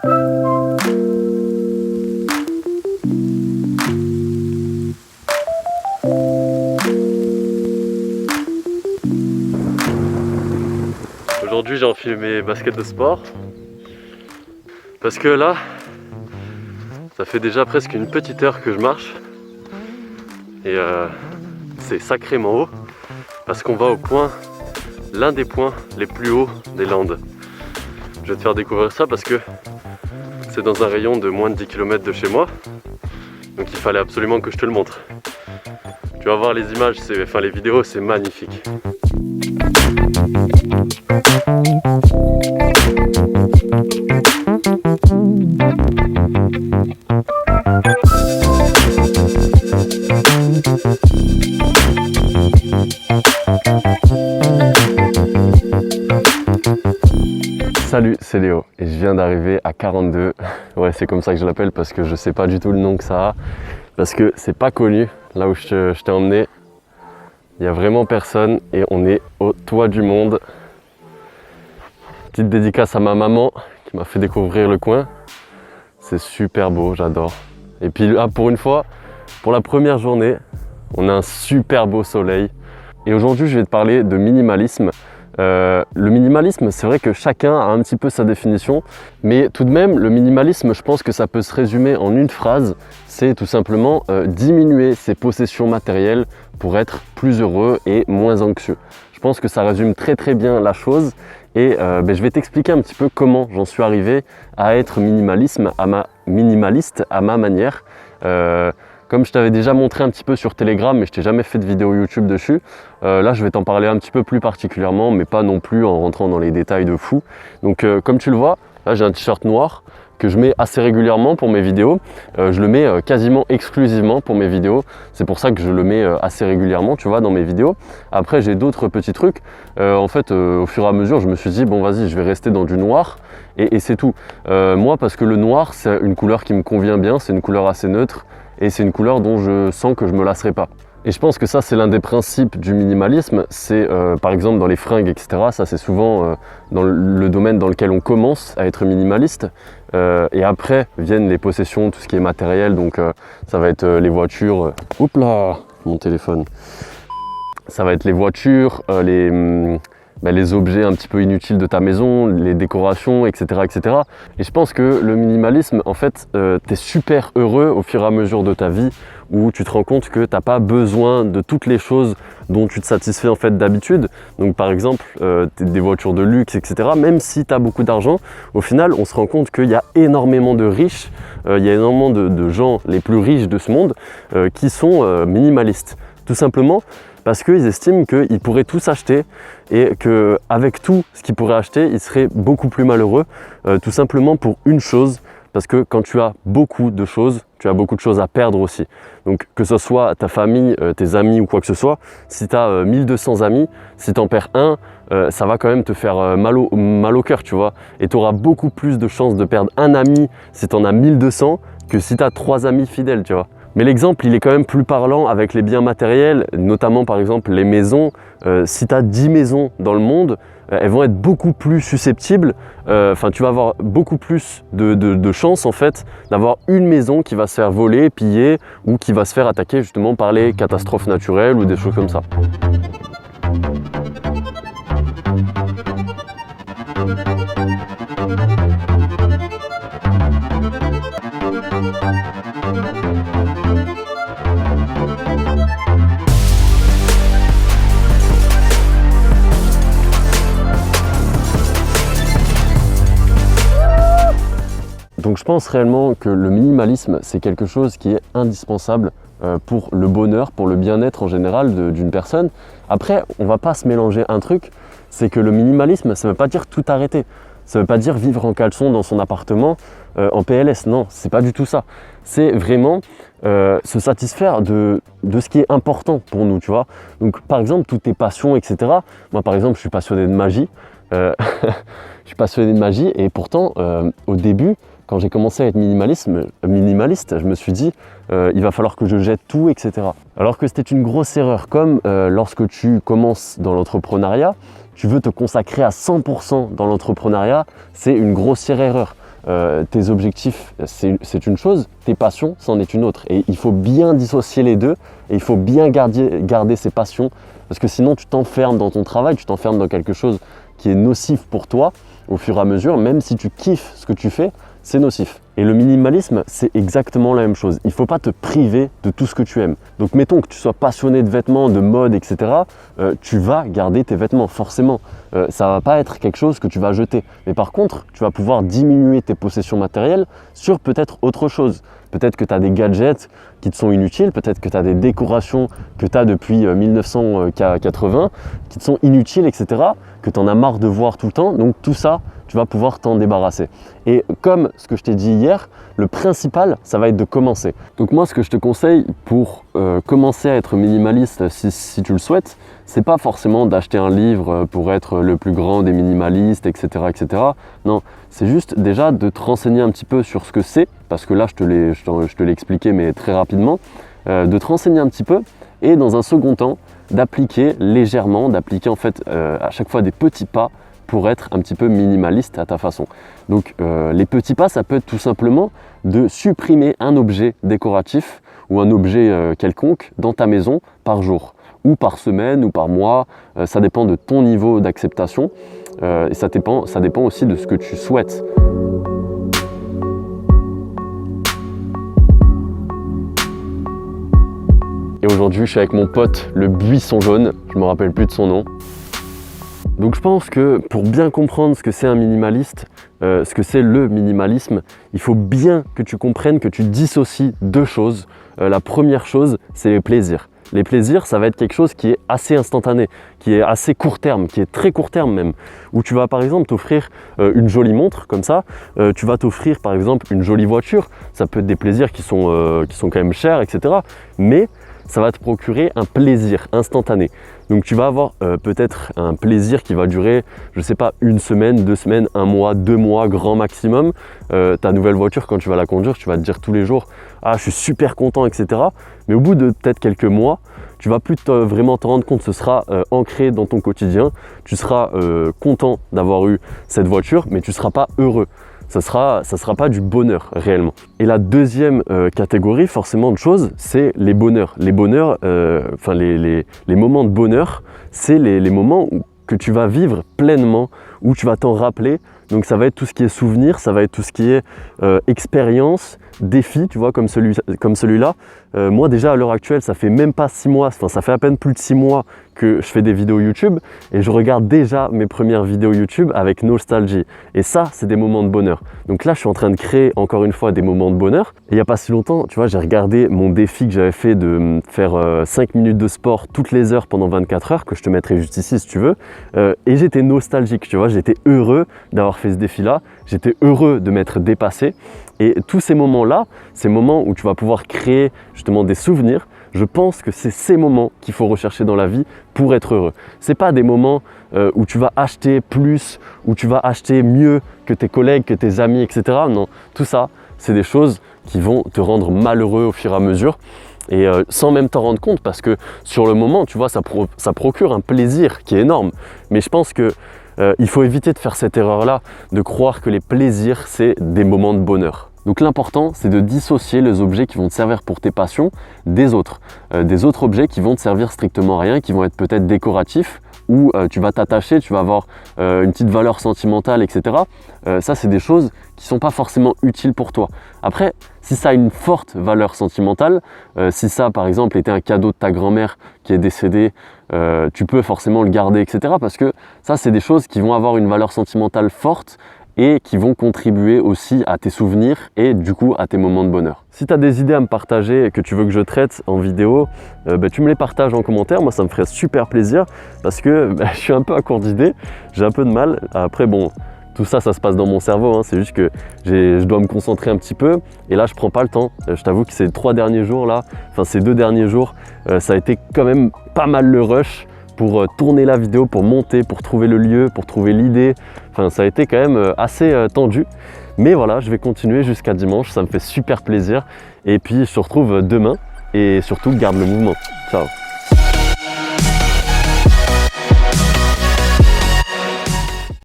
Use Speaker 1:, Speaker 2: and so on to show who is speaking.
Speaker 1: Aujourd'hui j'ai enfilé mes baskets de sport parce que là ça fait déjà presque une petite heure que je marche et c'est sacrément haut parce qu'on va au point, l'un des points les plus hauts des Landes. Je vais te faire découvrir ça parce que c'est dans un rayon de moins de 10 km de chez moi, donc il fallait absolument que je te le montre. Tu vas voir les images, les vidéos, c'est magnifique. Salut, c'est Léo et je viens d'arriver à 42. Ouais, c'est comme ça que je l'appelle parce que je sais pas du tout le nom que ça a, parce que c'est pas connu. Là où je t'ai emmené, il y a vraiment personne et on est au toit du monde. Petite dédicace à ma maman qui m'a fait découvrir le coin. C'est super beau, j'adore. Et puis là, pour une fois, pour la première journée, on a un super beau soleil. Et aujourd'hui, je vais te parler de minimalisme. Le minimalisme, c'est vrai que chacun a un petit peu sa définition, mais tout de même, le minimalisme, je pense que ça peut se résumer en une phrase, c'est tout simplement diminuer ses possessions matérielles pour être plus heureux et moins anxieux. Je pense que ça résume très très bien la chose et je vais t'expliquer un petit peu comment j'en suis arrivé à être minimaliste à ma manière. Comme je t'avais déjà montré un petit peu sur Telegram, mais je t'ai jamais fait de vidéo YouTube dessus, là je vais t'en parler un petit peu plus particulièrement, mais pas non plus en rentrant dans les détails de fou. Donc comme tu le vois, là j'ai un t-shirt noir que je mets assez régulièrement pour mes vidéos. Je le mets quasiment exclusivement pour mes vidéos. C'est pour ça que je le mets assez régulièrement, tu vois, dans mes vidéos. Après j'ai d'autres petits trucs. En fait, au fur et à mesure, je me suis dit, bon vas-y, je vais rester dans du noir et c'est tout. Moi, parce que le noir, c'est une couleur qui me convient bien, c'est une couleur assez neutre. Et c'est une couleur dont je sens que je me lasserai pas. Et je pense que ça, c'est l'un des principes du minimalisme. C'est par exemple dans les fringues, etc. Ça, c'est souvent dans le domaine dans lequel on commence à être minimaliste. Et après viennent les possessions, tout ce qui est matériel. Donc ça va être les voitures. Oups là, mon téléphone. Ça va être les voitures, les objets un petit peu inutiles de ta maison, les décorations, etc., etc. Et je pense que le minimalisme, en fait, tu es super heureux au fur et à mesure de ta vie où tu te rends compte que tu n'as pas besoin de toutes les choses dont tu te satisfais en fait d'habitude. Donc par exemple, des voitures de luxe, etc. Même si tu as beaucoup d'argent, au final, on se rend compte qu'il y a énormément de riches, il y a énormément de gens les plus riches de ce monde qui sont minimalistes. Tout simplement parce qu'ils estiment qu'ils pourraient tout s'acheter et qu'avec tout ce qu'ils pourraient acheter, ils seraient beaucoup plus malheureux, tout simplement pour une chose, parce que quand tu as beaucoup de choses, tu as beaucoup de choses à perdre aussi. Donc que ce soit ta famille, tes amis ou quoi que ce soit, si tu as 1200 amis, si tu en perds un, ça va quand même te faire mal au cœur, tu vois. Et tu auras beaucoup plus de chances de perdre un ami si tu en as 1200 que si tu as 3 amis fidèles, tu vois. Mais l'exemple, il est quand même plus parlant avec les biens matériels, notamment par exemple les maisons. Si tu as 10 maisons dans le monde, elles vont être beaucoup plus susceptibles, tu vas avoir beaucoup plus de chances en fait d'avoir une maison qui va se faire voler, piller ou qui va se faire attaquer justement par les catastrophes naturelles ou des choses comme ça. Donc je pense réellement que le minimalisme, c'est quelque chose qui est indispensable pour le bonheur, pour le bien-être en général d'une personne. Après, on ne va pas se mélanger un truc, c'est que le minimalisme, ça ne veut pas dire tout arrêter. Ça ne veut pas dire vivre en caleçon dans son appartement en PLS, non, c'est pas du tout ça. C'est vraiment se satisfaire de ce qui est important pour nous, tu vois. Donc par exemple, toutes tes passions, etc. Moi par exemple, je suis passionné de magie. Je suis passionné de magie et pourtant, au début, quand j'ai commencé à être minimaliste, je me suis dit il va falloir que je jette tout, etc. Alors que c'était une grosse erreur, comme lorsque tu commences dans l'entrepreneuriat, tu veux te consacrer à 100% dans l'entrepreneuriat, c'est une grossière erreur. tes objectifs, c'est une chose, tes passions, c'en est une autre. Et il faut bien dissocier les deux et il faut bien garder ses passions parce que sinon tu t'enfermes dans ton travail, tu t'enfermes dans quelque chose qui est nocif pour toi au fur et à mesure, même si tu kiffes ce que tu fais, c'est nocif. Et le minimalisme, c'est exactement la même chose. Il ne faut pas te priver de tout ce que tu aimes. Donc mettons que tu sois passionné de vêtements, de mode, etc. Tu vas garder tes vêtements, forcément. Ça ne va pas être quelque chose que tu vas jeter. Mais par contre, tu vas pouvoir diminuer tes possessions matérielles sur peut-être autre chose. Peut-être que tu as des gadgets qui te sont inutiles, peut-être que tu as des décorations que tu as depuis 1980 qui te sont inutiles, etc. Que tu en as marre de voir tout le temps. Donc tout ça, tu vas pouvoir t'en débarrasser. Et comme ce que je t'ai dit hier, le principal, ça va être de commencer. Donc moi, ce que je te conseille pour commencer à être minimaliste, si tu le souhaites, c'est pas forcément d'acheter un livre pour être le plus grand des minimalistes, etc. etc. Non, c'est juste déjà de te renseigner un petit peu sur ce que c'est, parce que là, je te l'ai expliqué, mais très rapidement, de te renseigner un petit peu, et dans un second temps, d'appliquer légèrement, d'appliquer en fait à chaque fois des petits pas pour être un petit peu minimaliste à ta façon. Donc les petits pas, ça peut être tout simplement de supprimer un objet décoratif ou un objet quelconque dans ta maison par jour, ou par semaine, ou par mois, ça dépend de ton niveau d'acceptation et ça dépend aussi de ce que tu souhaites. Et aujourd'hui, je suis avec mon pote, le Buisson Jaune, je me rappelle plus de son nom. Donc je pense que pour bien comprendre ce que c'est un minimaliste, ce que c'est le minimalisme, il faut bien que tu comprennes que tu dissocies deux choses. La première chose, c'est les plaisirs. Les plaisirs, ça va être quelque chose qui est assez instantané, qui est assez court terme, qui est très court terme même. Où tu vas par exemple t'offrir une jolie montre comme ça, tu vas t'offrir par exemple une jolie voiture. Ça peut être des plaisirs qui sont quand même chers, etc. Mais ça va te procurer un plaisir instantané. Donc tu vas avoir peut-être un plaisir qui va durer, je sais pas, une semaine, 2 semaines, 1 mois, 2 mois, grand maximum. Ta nouvelle voiture, quand tu vas la conduire, tu vas te dire tous les jours « Ah, je suis super content, etc. » Mais au bout de peut-être quelques mois, tu vas plus vraiment te rendre compte, ce sera ancré dans ton quotidien. Tu seras content d'avoir eu cette voiture, mais tu ne seras pas heureux. Ça sera pas du bonheur réellement. Et la deuxième catégorie forcément de choses, c'est les bonheurs. Les bonheurs, les moments de bonheur, c'est les moments que tu vas vivre pleinement, où tu vas t'en rappeler. Donc ça va être tout ce qui est souvenir, ça va être tout ce qui est expérience, défi, tu vois, comme celui-là. Moi déjà à l'heure actuelle, ça fait même pas 6 mois, enfin ça fait à peine plus de 6 mois que je fais des vidéos YouTube et je regarde déjà mes premières vidéos YouTube avec nostalgie. Et ça, c'est des moments de bonheur. Donc là, je suis en train de créer encore une fois des moments de bonheur. Et il n'y a pas si longtemps, tu vois, j'ai regardé mon défi que j'avais fait de faire 5 minutes de sport toutes les heures pendant 24 heures, que je te mettrai juste ici si tu veux. Et j'étais nostalgique, tu vois, j'étais heureux d'avoir fait ce défi-là. J'étais heureux de m'être dépassé. Et tous ces moments-là, ces moments où tu vas pouvoir créer justement des souvenirs, je pense que c'est ces moments qu'il faut rechercher dans la vie pour être heureux. Ce n'est pas des moments où tu vas acheter plus, où tu vas acheter mieux que tes collègues, que tes amis, etc. Non, tout ça, c'est des choses qui vont te rendre malheureux au fur et à mesure. Et sans même t'en rendre compte, parce que sur le moment, tu vois, ça procure un plaisir qui est énorme. Mais je pense que il faut éviter de faire cette erreur-là, de croire que les plaisirs, c'est des moments de bonheur. Donc l'important, c'est de dissocier les objets qui vont te servir pour tes passions des autres objets qui vont te servir strictement à rien, qui vont être peut-être décoratifs, où tu vas t'attacher, tu vas avoir une petite valeur sentimentale, etc. Ça, c'est des choses qui ne sont pas forcément utiles pour toi. Après, si ça a une forte valeur sentimentale, si ça, par exemple, était un cadeau de ta grand-mère qui est décédée, tu peux forcément le garder, etc. Parce que ça, c'est des choses qui vont avoir une valeur sentimentale forte et qui vont contribuer aussi à tes souvenirs et du coup à tes moments de bonheur. Si tu as des idées à me partager et que tu veux que je traite en vidéo, tu me les partages en commentaire, moi ça me ferait super plaisir parce que je suis un peu à court d'idées, j'ai un peu de mal. Après bon, tout ça, ça se passe dans mon cerveau, hein. C'est juste que je dois me concentrer un petit peu et là je prends pas le temps. Je t'avoue que ces 3 derniers jours là, enfin ces 2 derniers jours, ça a été quand même pas mal le rush pour tourner la vidéo, pour monter, pour trouver le lieu, pour trouver l'idée. Enfin, ça a été quand même assez tendu. Mais voilà, je vais continuer jusqu'à dimanche, ça me fait super plaisir. Et puis, je te retrouve demain et surtout, garde le mouvement. Ciao!